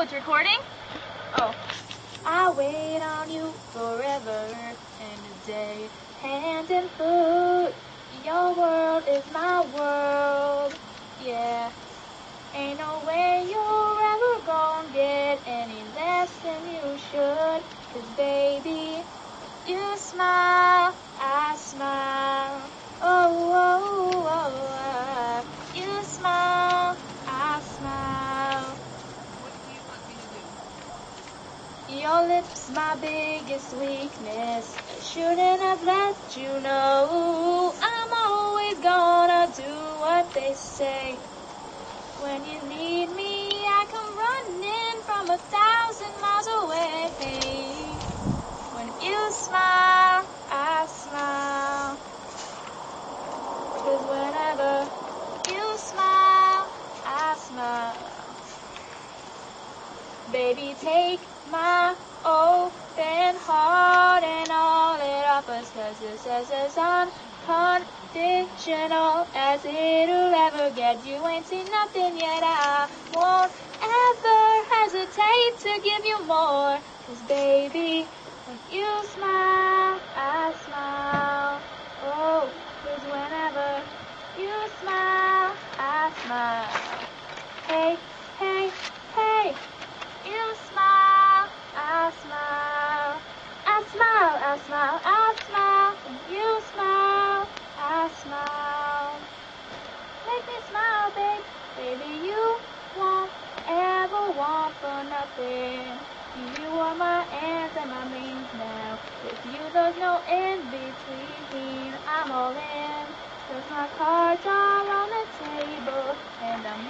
it's recording? Oh. I wait on you forever and a day, hand and foot. Your world is my world, yeah. Ain't no way you're ever gonna get any less than you should. 'Cause baby, you smile, I smile. Oh, oh, oh, you smile, I smile. What do you want me to do? Your lips, my biggest weakness. Shouldn't have let you know. I'm always gonna do what they say. When you need me, I come running from 1,000 miles away. When you smile, I smile. 'Cause whenever you smile, I smile. Baby, take my open heart and all it offers, 'cause it says it's unconditional as it'll ever get. You ain't seen nothing yet, I won't ever hesitate to give you more. 'Cause baby, when you smile, I smile. Oh, 'cause whenever you smile, I smile. Hey, hey, hey. You smile, I smile. I smile, I smile, I smile. When you smile, I smile. Make me smile, babe. Baby, you won't ever want for nothing. You are my ends and my means now. With you, there's no in between. I'm all in. 'Cause my cards are on the table, and I'm